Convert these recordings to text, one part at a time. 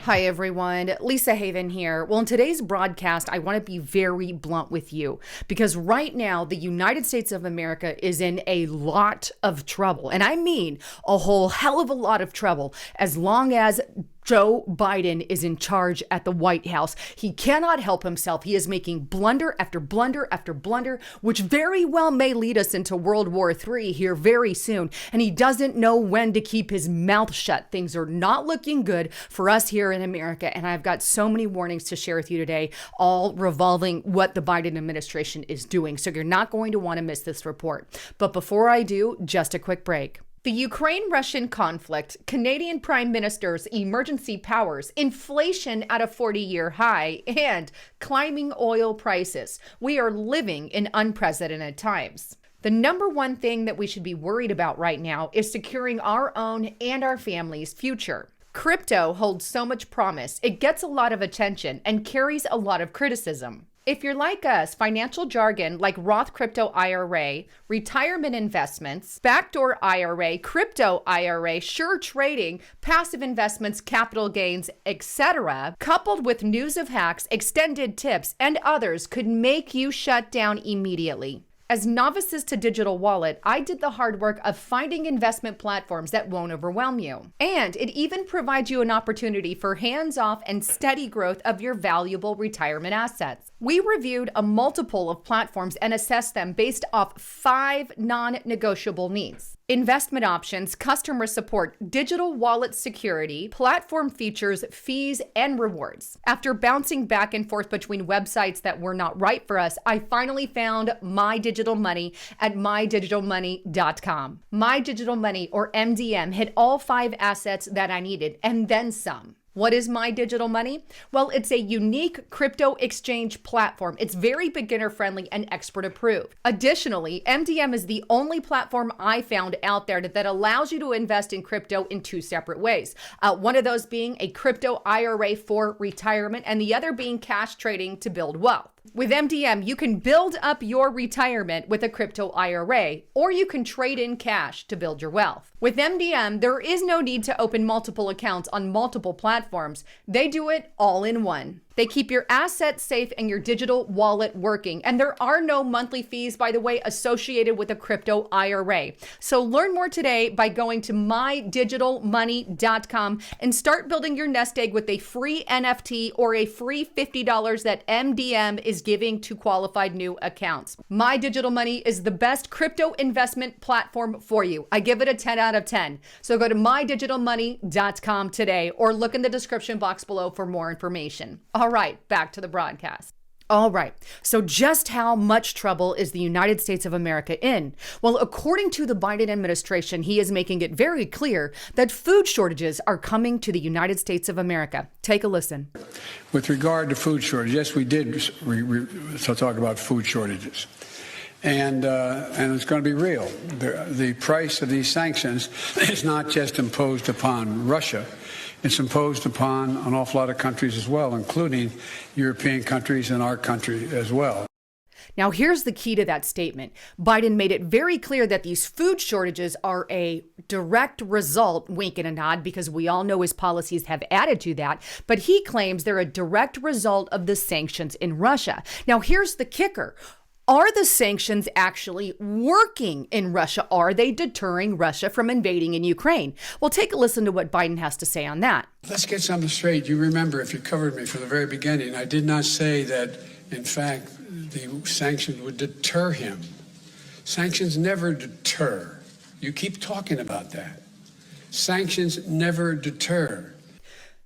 Hi everyone, Lisa Haven here. Well, in today's broadcast, I want to be very blunt with you because right now the United States of America is in a lot of trouble. And I mean a whole hell of a lot of trouble as long as Joe Biden is in charge at the White House. He cannot help himself. He is making blunder after blunder after blunder, which very well may lead us into World War III here very soon. And he doesn't know when to keep his mouth shut. Things are not looking good for us here in America. And I've got so many warnings to share with you today, all revolving what the Biden administration is doing. So you're not going to want to miss this report. But before I do, just a quick break. The Ukraine-Russian conflict, Canadian Prime Minister's emergency powers, inflation at a 40-year high, and climbing oil prices. We are living in unprecedented times. The number one thing that we should be worried about right now is securing our own and our family's future. Crypto holds so much promise, it gets a lot of attention and carries a lot of criticism. If you're like us, financial jargon like Roth Crypto IRA, retirement investments, backdoor IRA, crypto IRA, sure trading, passive investments, capital gains, etc., coupled with news of hacks, extended tips, and others could make you shut down immediately. As novices to digital wallet, I did the hard work of finding investment platforms that won't overwhelm you. And it even provides you an opportunity for hands-off and steady growth of your valuable retirement assets. We reviewed a multiple of platforms and assessed them based off 5 non-negotiable needs: investment options, customer support, digital wallet security, platform features, fees, and rewards. After bouncing back and forth between websites that were not right for us, I finally found My Digital Money at mydigitalmoney.com. My Digital Money, or MDM, hit all 5 assets that I needed, and then some. What is My Digital Money? Well, it's a unique crypto exchange platform. It's very beginner friendly and expert approved. Additionally, MDM is the only platform I found out there that allows you to invest in crypto in 2 separate ways. One of those being a crypto IRA for retirement and the other being cash trading to build wealth. With MDM, you can build up your retirement with a crypto IRA, or you can trade in cash to build your wealth. With MDM, there is no need to open multiple accounts on multiple platforms. They do it all in one. They keep your assets safe and your digital wallet working. And there are no monthly fees, by the way, associated with a crypto IRA. So learn more today by going to mydigitalmoney.com and start building your nest egg with a free NFT or a free $50 that MDM is giving to qualified new accounts. My Digital Money is the best crypto investment platform for you. I give it a 10 out of 10. So go to mydigitalmoney.com today or look in the description box below for more information. All right, back to the broadcast. All right, so just how much trouble is the United States of America in? Well, according to the Biden administration, he is making it very clear that food shortages are coming to the United States of America. Take a listen. With regard to food shortages, yes, we did talk about food shortages. And it's going to be real. The price of these sanctions is not just imposed upon Russia. It's imposed upon an awful lot of countries as well, including European countries and our country as well. Now, here's the key to that statement. Biden made it very clear that these food shortages are a direct result, wink and a nod, because we all know his policies have added to that, but he claims they're a direct result of the sanctions in Russia. Now, here's the kicker. Are the sanctions actually working in Russia? Are they deterring Russia from invading in Ukraine? Well, take a listen to what Biden has to say on that. Let's get something straight. You remember, if you covered me from the very beginning, I did not say that, in fact, the sanctions would deter him. Sanctions never deter. You keep talking about that. Sanctions never deter.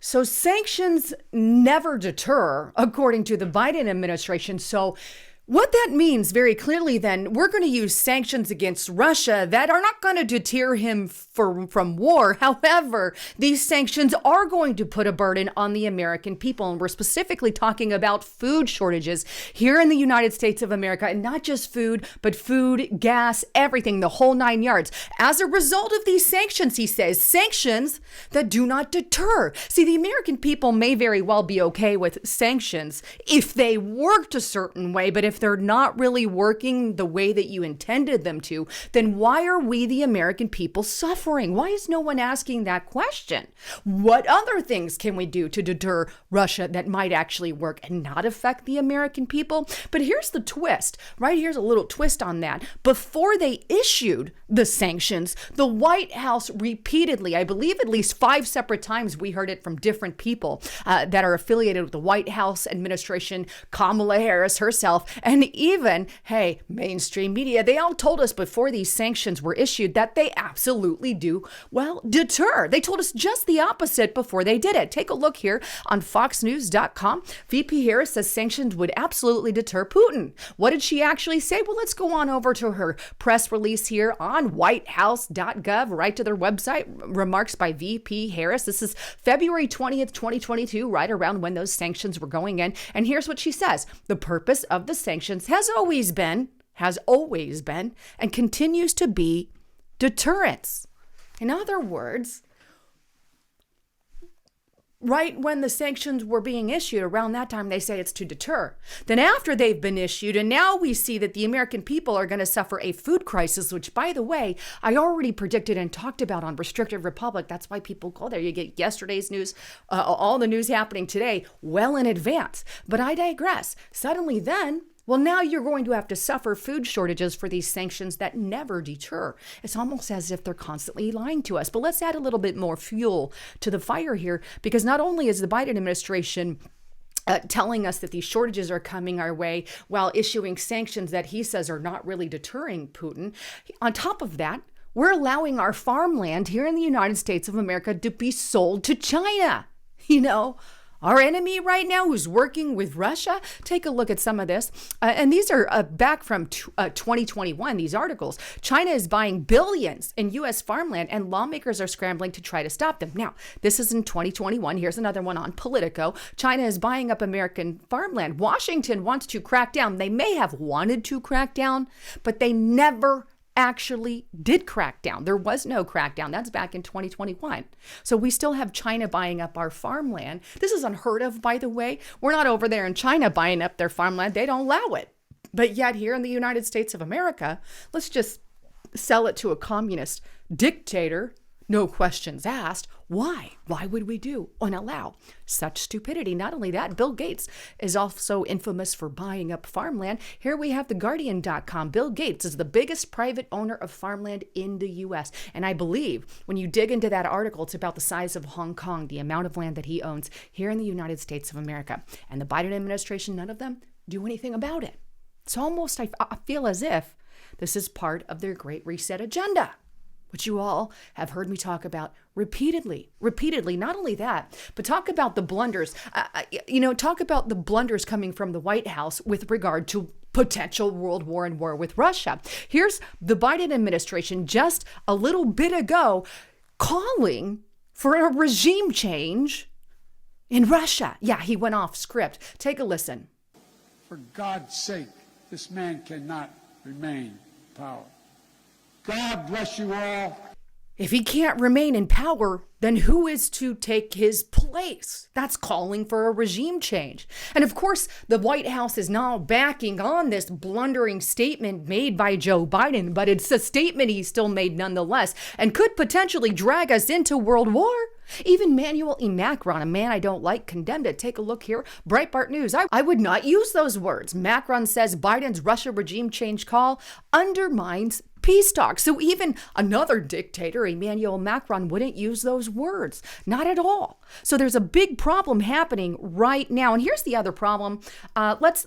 So sanctions never deter, according to the Biden administration. So what that means very clearly, then, we're going to use sanctions against Russia that are not going to deter him from war. However, these sanctions are going to put a burden on the American people. And we're specifically talking about food shortages here in the United States of America. And not just food, but food, gas, everything, the whole 9 yards. As a result of these sanctions, he says, sanctions that do not deter. See, the American people may very well be okay with sanctions if they worked a certain way, but if if they're not really working the way that you intended them to, then why are we, the American people, suffering? Why is no one asking that question? What other things can we do to deter Russia that might actually work and not affect the American people? But here's the twist, right? Here's a little twist on that. Before they issued the sanctions, the White House repeatedly, I believe at least 5 separate times, we heard it from different people that are affiliated with the White House administration, Kamala Harris herself, and even, hey, mainstream media, they all told us before these sanctions were issued that they absolutely do, well, deter. They told us just the opposite before they did it. Take a look here on foxnews.com. VP Harris says sanctions would absolutely deter Putin. What did she actually say? Well, let's go on over to her press release here on whitehouse.gov, right to their website. Remarks by VP Harris. This is February 20th, 2022, right around when those sanctions were going in. And here's what she says. The purpose of the sanctions has always been, and continues to be deterrence. In other words, right when the sanctions were being issued, around that time, they say it's to deter. Then after they've been issued, and now we see that the American people are going to suffer a food crisis, which, by the way, I already predicted and talked about on Restrictive Republic. That's why people go there. You get yesterday's news, all the news happening today, well in advance. But I digress. Suddenly then, well, now you're going to have to suffer food shortages for these sanctions that never deter. It's almost as if they're constantly lying to us. But let's add a little bit more fuel to the fire here, because not only is the Biden administration telling us that these shortages are coming our way while issuing sanctions that he says are not really deterring Putin, on top of that, we're allowing our farmland here in the United States of America to be sold to China. You know, our enemy right now who's working with Russia. Take a look at some of this. And these are back from 2021, these articles. China is buying billions in U.S. farmland, and lawmakers are scrambling to try to stop them. Now, this is in 2021. Here's another one on Politico. China is buying up American farmland. Washington wants to crack down. They may have wanted to crack down, but they never actually did crack down. There was no crackdown. That's back in 2021. So we still have China buying up our farmland. This is unheard of, by the way. We're not over there in China buying up their farmland. They don't allow it. But yet here in the United States of America, let's just sell it to a communist dictator. No questions asked. Why? Why would we do and allow such stupidity? Not only that, Bill Gates is also infamous for buying up farmland. Here we have theguardian.com. Bill Gates is the biggest private owner of farmland in the U.S. And I believe when you dig into that article, it's about the size of Hong Kong, the amount of land that he owns here in the United States of America. And the Biden administration, none of them do anything about it. It's almost, I feel as if this is part of their Great Reset agenda, which you all have heard me talk about repeatedly. Not only that, but talk about the blunders, talk about the blunders coming from the White House with regard to potential world war and war with Russia. Here's the Biden administration just a little bit ago calling for a regime change in Russia. Yeah, he went off script. Take a listen. For God's sake, this man cannot remain in power. God bless you all. If he can't remain in power, then who is to take his place? That's calling for a regime change. And of course, the White House is now backing on this blundering statement made by Joe Biden, but it's a statement he still made nonetheless and could potentially drag us into world war. Even Emmanuel Macron, a man I don't like, condemned it. Take a look here. Breitbart News. I would not use those words. Macron says Biden's Russia regime change call undermines peace talks. So even another dictator, Emmanuel Macron, wouldn't use those words. Not at all. So there's a big problem happening right now. And here's the other problem. Let's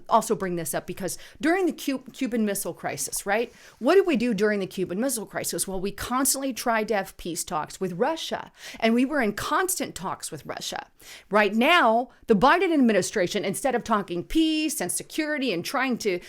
also bring this up, because during the Cuban Missile Crisis, right? What did we do during the Cuban Missile Crisis? Well, we constantly tried to have peace talks with Russia, and we were in constant talks with Russia. Right now, the Biden administration, instead of talking peace and security and trying to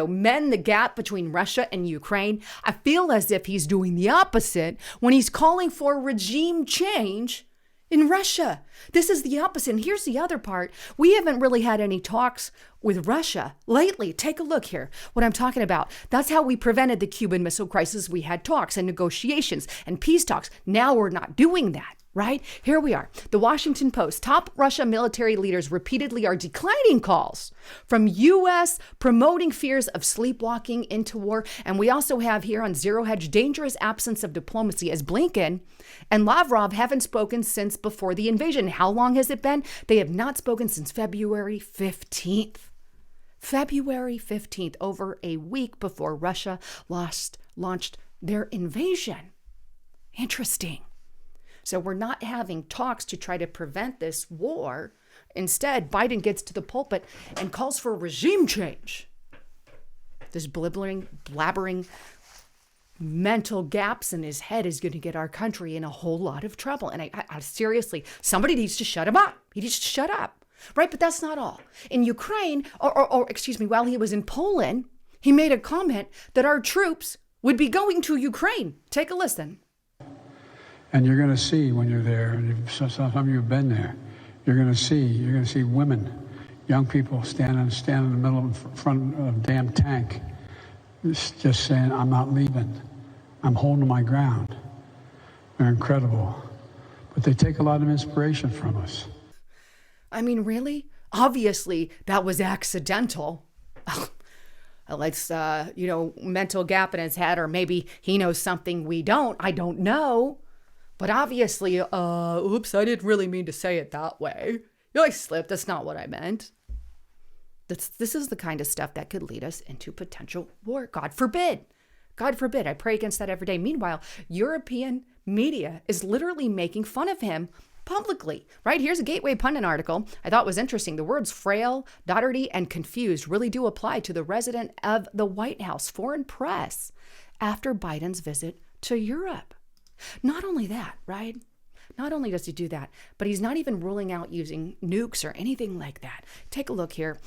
mend the gap between Russia and Ukraine, I feel as if he's doing the opposite when he's calling for regime change in Russia. This is the opposite. And here's the other part. We haven't really had any talks with Russia lately. Take a look here. What I'm talking about. That's how we prevented the Cuban Missile Crisis. We had talks and negotiations and peace talks. Now we're not doing that. right? Here we are. The Washington Post. Top Russia military leaders repeatedly are declining calls from U.S. promoting fears of sleepwalking into war. And we also have here on Zero Hedge, dangerous absence of diplomacy as Blinken and Lavrov haven't spoken since before the invasion. How long has it been? They have not spoken since February 15th. February 15th, over a week before Russia launched their invasion. Interesting. So we're not having talks to try to prevent this war. Instead, Biden gets to the pulpit and calls for regime change. This blabbering mental gaps in his head is going to get our country in a whole lot of trouble. And I seriously, somebody needs to shut him up. He needs to shut up. Right? But that's not all. In Ukraine, while he was in Poland, he made a comment that our troops would be going to Ukraine. Take a listen. And you're going to see when you're there, and some of you have been there, you're going to see women, young people stand in the middle in front of a damn tank, just saying, I'm not leaving. I'm holding my ground. They're incredible. But they take a lot of inspiration from us. I mean, really? Obviously, that was accidental. Let's, mental gap in his head, or maybe he knows something we don't. I don't know. But obviously, oops, I didn't really mean to say it that way. I slipped. That's not what I meant. This is the kind of stuff that could lead us into potential war. God forbid. God forbid. I pray against that every day. Meanwhile, European media is literally making fun of him publicly, right? Here's a Gateway Pundit article I thought was interesting. The words frail, dotterty, and confused really do apply to the resident of the White House foreign press after Biden's visit to Europe. Not only that, right? Not only does he do that, but he's not even ruling out using nukes or anything like that. Take a look here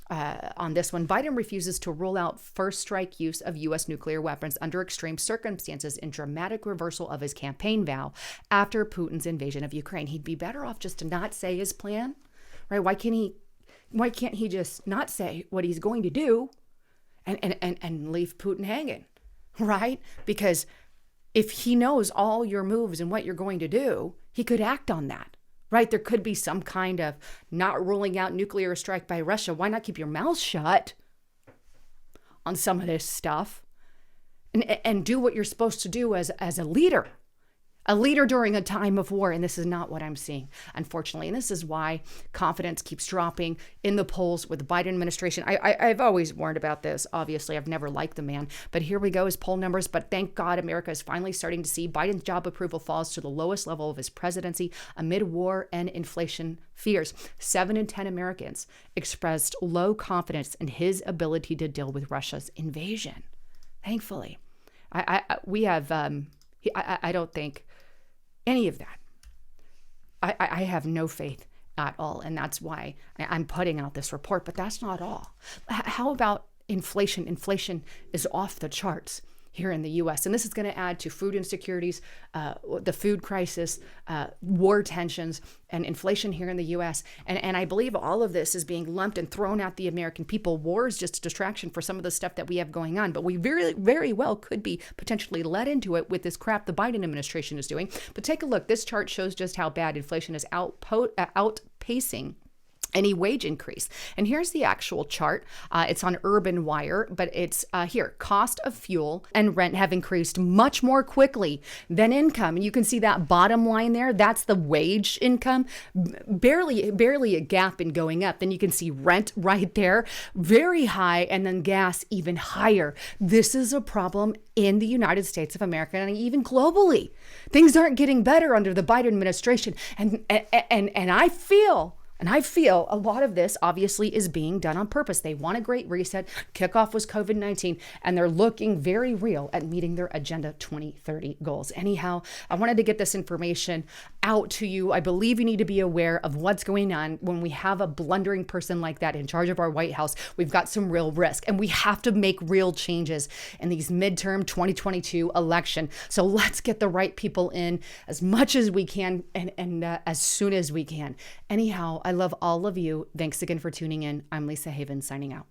on this one. Biden refuses to rule out first strike use of U.S. nuclear weapons under extreme circumstances in dramatic reversal of his campaign vow after Putin's invasion of Ukraine. He'd be better off just to not say his plan, right? Why can't he just not say what he's going to do and leave Putin hanging, right? Because if he knows all your moves and what you're going to do, he could act on that, right? There could be some kind of not ruling out nuclear strike by Russia. Why not keep your mouth shut on some of this stuff and do what you're supposed to do as a leader during a time of war? And this is not what I'm seeing, unfortunately. And this is why confidence keeps dropping in the polls with the Biden administration. I've always warned about this. Obviously, I've never liked the man. But here we go, his poll numbers. But thank God America is finally starting to see Biden's job approval falls to the lowest level of his presidency amid war and inflation fears. 7 in 10 Americans expressed low confidence in his ability to deal with Russia's invasion. Thankfully, I don't think any of that. I have no faith at all. And that's why I'm putting out this report. But that's not all. How about inflation? Inflation is off the charts here in the U.S. And this is going to add to food insecurities, the food crisis, war tensions, and inflation here in the U.S. And I believe all of this is being lumped and thrown at the American people. War is just a distraction for some of the stuff that we have going on. But we very, very well could be potentially led into it with this crap the Biden administration is doing. But take a look. This chart shows just how bad inflation is outpacing any wage increase. And here's the actual chart. It's on Urban Wire, but it's here. Cost of fuel and rent have increased much more quickly than income. And you can see that bottom line there. That's the wage income, barely a gap in going up. Then you can see rent right there, very high, and then gas even higher. This is a problem in the United States of America and even globally. Things aren't getting better under the Biden administration. And I feel a lot of this obviously is being done on purpose. They want a great reset. Kickoff was COVID-19, and they're looking very real at meeting their Agenda 2030 goals. Anyhow, I wanted to get this information out to you. I believe you need to be aware of what's going on when we have a blundering person like that in charge of our White House. We've got some real risk, and we have to make real changes in these midterm 2022 election. So let's get the right people in as much as we can and as soon as we can. Anyhow, I love all of you. Thanks again for tuning in. I'm Lisa Haven signing out.